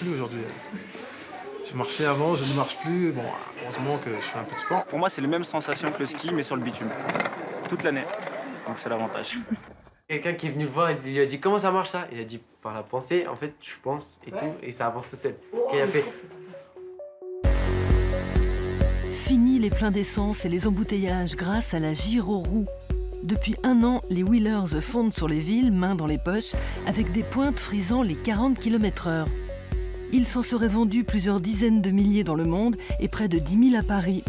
plus aujourd'hui. Je marchais avant, je ne marche plus. Bon, heureusement que je fais un peu de sport. Pour moi, c'est les mêmes sensations que le ski, mais sur le bitume. Toute l'année. Donc c'est l'avantage. Quelqu'un qui est venu le voir et lui a dit comment ça marche ça? Il a dit par la pensée, en fait je pense et tout, et ça avance tout seul. Et il a fait. Fini les pleins d'essence et les embouteillages grâce à la gyroroue. Depuis 1 an, les wheelers fondent sur les villes, mains dans les poches, avec des pointes frisant les 40 km/h. Il s'en serait vendu plusieurs dizaines de milliers dans le monde et près de 10 000 à Paris.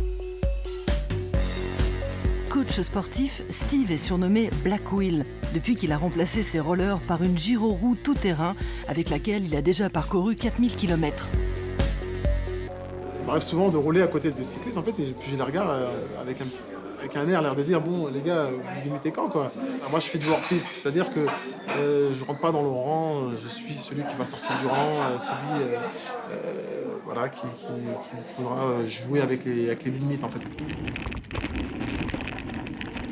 Coach sportif, Steve est surnommé Black Wheel depuis qu'il a remplacé ses rollers par une gyroroue tout-terrain avec laquelle il a déjà parcouru 4000 km. Il m'arrive souvent de rouler à côté de cyclistes en fait, et puis je les regarde avec un air, l'air de dire bon les gars, vous imitez quand quoi. Moi je fais du hors-piste, c'est-à-dire que je rentre pas dans le rang, je suis celui qui va sortir du rang, celui voilà, qui voudra jouer avec les limites en fait.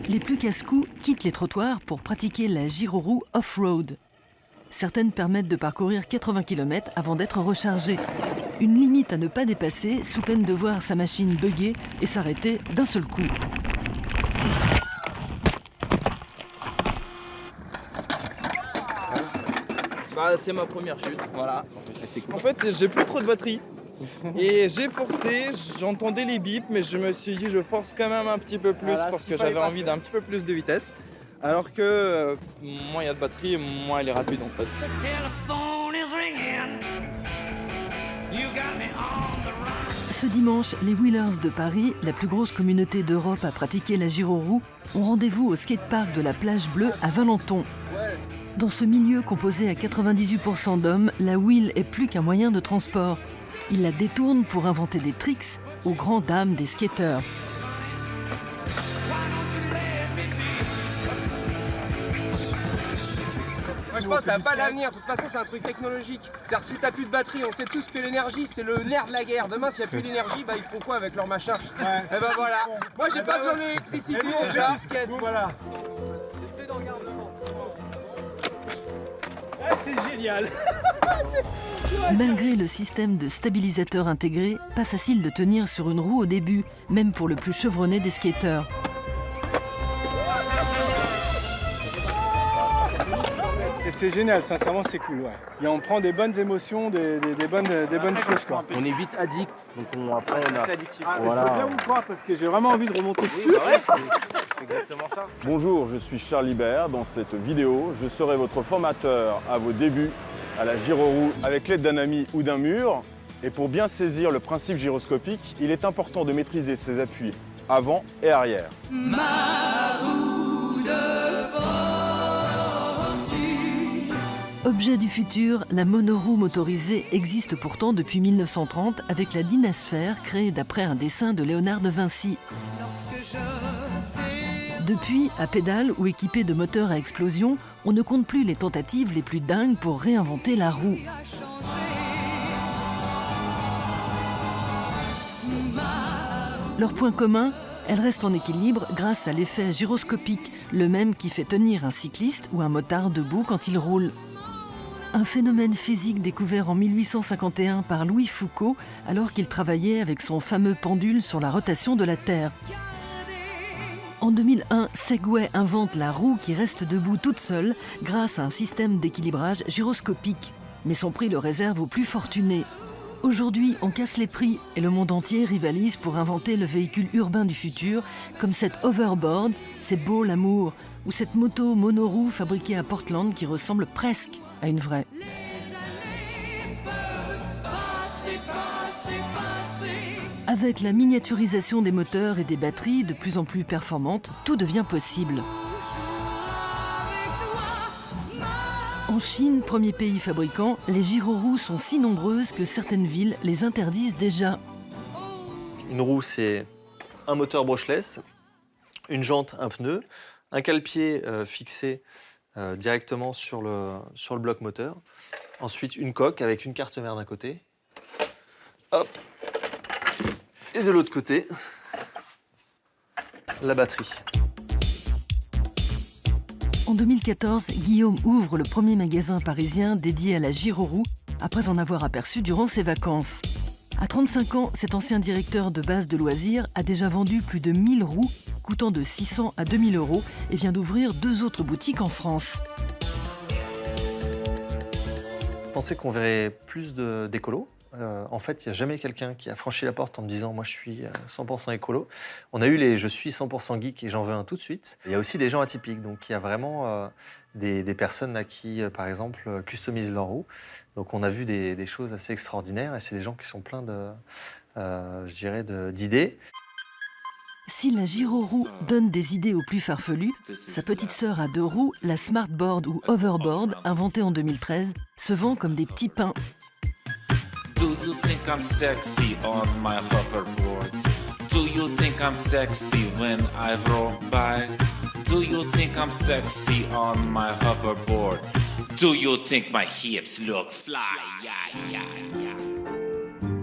Les plus casse-cou quittent les trottoirs pour pratiquer la gyroroue off-road. Certaines permettent de parcourir 80 km avant d'être rechargées. Une limite à ne pas dépasser sous peine de voir sa machine bugger et s'arrêter d'un seul coup. Bah, c'est ma première chute, voilà. En fait, j'ai plus trop de batterie. Et j'ai forcé, j'entendais les bips, mais je me suis dit je force quand même un petit peu plus parce que j'avais envie d'un petit peu plus de vitesse. Alors que moins il y a de batterie, moins elle est rapide en fait. Ce dimanche, les Wheelers de Paris, la plus grosse communauté d'Europe à pratiquer la gyroroue, ont rendez-vous au skatepark de la Plage Bleue à Valenton. Dans ce milieu composé à 98% d'hommes, la wheel est plus qu'un moyen de transport. Ils la détournent pour inventer des tricks aux grandes dames des skateurs. Moi je pense que ça n'a pas d'avenir, de toute façon c'est un truc technologique. C'est-à-dire si t'as plus de batterie, on sait tous que l'énergie c'est le nerf de la guerre. Demain s'il n'y a plus d'énergie, bah ils feront quoi avec leur machin? Et ben voilà. Moi j'ai pas besoin d'électricité déjà. Voilà. C'est génial. Malgré le système de stabilisateur intégré, pas facile de tenir sur une roue au début, même pour le plus chevronné des skateurs. Et c'est génial, sincèrement c'est cool. Ouais. Et on prend des bonnes émotions, des bonnes choses quoi. On est vite addict, donc après on a. Voilà. Je peux bien vous croire parce que j'ai vraiment envie de remonter dessus. Ouais, c'est exactement ça. Bonjour, je suis Charles Ibert. Dans cette vidéo, je serai votre formateur à vos débuts à la gyroroue avec l'aide d'un ami ou d'un mur. Et pour bien saisir le principe gyroscopique, il est important de maîtriser ses appuis avant et arrière. Objet du futur, la monoroue motorisée existe pourtant depuis 1930 avec la dynasphère créée d'après un dessin de Léonard de Vinci. Depuis, à pédale ou équipée de moteurs à explosion, on ne compte plus les tentatives les plus dingues pour réinventer la roue. Leur point commun, elle reste en équilibre grâce à l'effet gyroscopique, le même qui fait tenir un cycliste ou un motard debout quand il roule. Un phénomène physique découvert en 1851 par Louis Foucault alors qu'il travaillait avec son fameux pendule sur la rotation de la Terre. En 2001, Segway invente la roue qui reste debout toute seule grâce à un système d'équilibrage gyroscopique. Mais son prix le réserve aux plus fortunés. Aujourd'hui, on casse les prix et le monde entier rivalise pour inventer le véhicule urbain du futur, comme cette hoverboard, c'est beau l'amour, ou cette moto monoroue fabriquée à Portland qui ressemble presque à une vraie. Avec la miniaturisation des moteurs et des batteries de plus en plus performantes, tout devient possible. En Chine, premier pays fabricant, les gyroroues sont si nombreuses que certaines villes les interdisent déjà. Une roue, c'est un moteur brushless, une jante, un pneu, un cale-pied fixé directement sur le bloc moteur. Ensuite, une coque avec une carte mère d'un côté. Hop. Et de l'autre côté, la batterie. En 2014, Guillaume ouvre le premier magasin parisien dédié à la gyroroue après en avoir aperçu durant ses vacances. À 35 ans, cet ancien directeur de base de loisirs a déjà vendu plus de 1000 roues, coûtant de 600 à 2000 € et vient d'ouvrir 2 autres boutiques en France. Je pensais qu'on verrait plus d'écolos. En fait, il n'y a jamais quelqu'un qui a franchi la porte en me disant « moi je suis 100% écolo ». On a eu les « je suis 100% geek et j'en veux un tout de suite ». Il y a aussi des gens atypiques, donc il y a vraiment des personnes là, qui, par exemple, customisent leur roue. Donc on a vu des choses assez extraordinaires et c'est des gens qui sont pleins je dirais, d'idées. Si la Giro-roue donne des idées aux plus farfelus, sa petite sœur à 2 roues, la Smartboard ou Hoverboard, inventée en 2013, se vend comme des petits pains. Do you think I'm sexy on my hoverboard? Do you think I'm sexy when I roll by? Do you think I'm sexy on my hoverboard? Do you think my hips look fly? Yeah, yeah, yeah.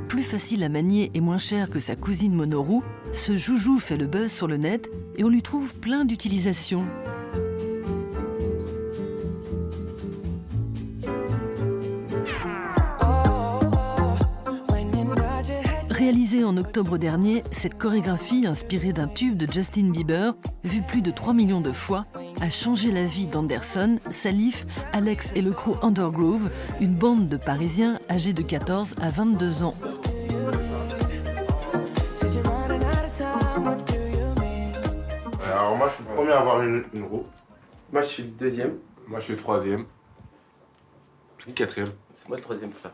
Plus facile à manier et moins cher que sa cousine monoroue, ce joujou fait le buzz sur le net et on lui trouve plein d'utilisations. Réalisée en octobre dernier, cette chorégraphie, inspirée d'un tube de Justin Bieber, vue plus de 3 millions de fois, a changé la vie d'Anderson, Salif, Alex et le crew Undergroove, une bande de Parisiens âgés de 14 à 22 ans. Alors moi je suis le premier à avoir une roue. Moi, je suis le deuxième. Moi je suis le troisième. C'est qui le quatrième? C'est moi le troisième, frère.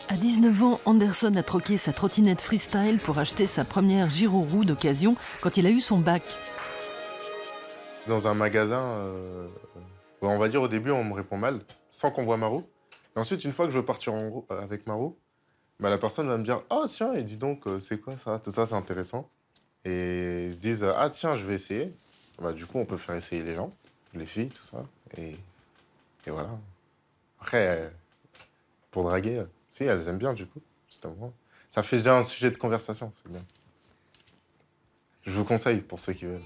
À 19 ans, Anderson a troqué sa trottinette freestyle pour acheter sa première Giro-roue d'occasion quand il a eu son bac. Dans un magasin, on va dire au début on me répond mal, sans qu'on voit ma roue. Et ensuite, une fois que je veux partir avec ma roue, bah, la personne va me dire « Ah tiens, et dis donc, c'est quoi ça? Tout ça, c'est intéressant. » Et ils se disent « Ah tiens, je vais essayer. » Bah, du coup, on peut faire essayer les gens, les filles, tout ça. Et voilà. Après, pour draguer, si, elles aiment bien du coup, justement. Ça fait déjà un sujet de conversation, c'est bien. Je vous conseille pour ceux qui veulent.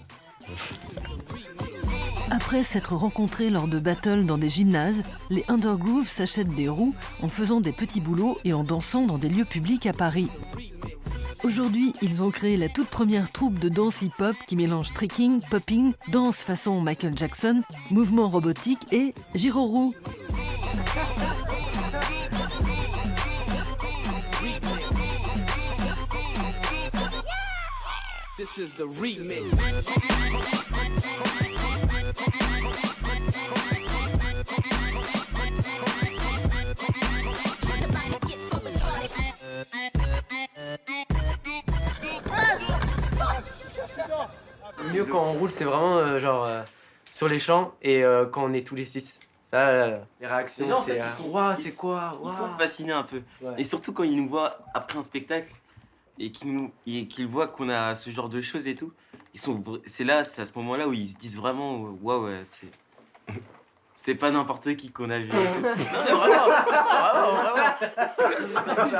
Après s'être rencontrés lors de battles dans des gymnases, les Undergroove s'achètent des roues en faisant des petits boulots et en dansant dans des lieux publics à Paris. Aujourd'hui, ils ont créé la toute première troupe de danse hip-hop qui mélange tricking, popping, danse façon Michael Jackson, mouvement robotique et Giro-roue. This is the remix. Le mieux quand on roule, c'est vraiment sur les champs et quand on est tous les 6. Ça, les réactions, c'est waouh, c'est quoi? Ils sont fascinés un peu. Ouais. Et surtout quand ils nous voient après un spectacle et qu'ils voient qu'on a ce genre de choses et tout, c'est à ce moment-là où ils se disent vraiment waouh, ouais, c'est pas n'importe qui qu'on a vu. Non mais vraiment, vraiment.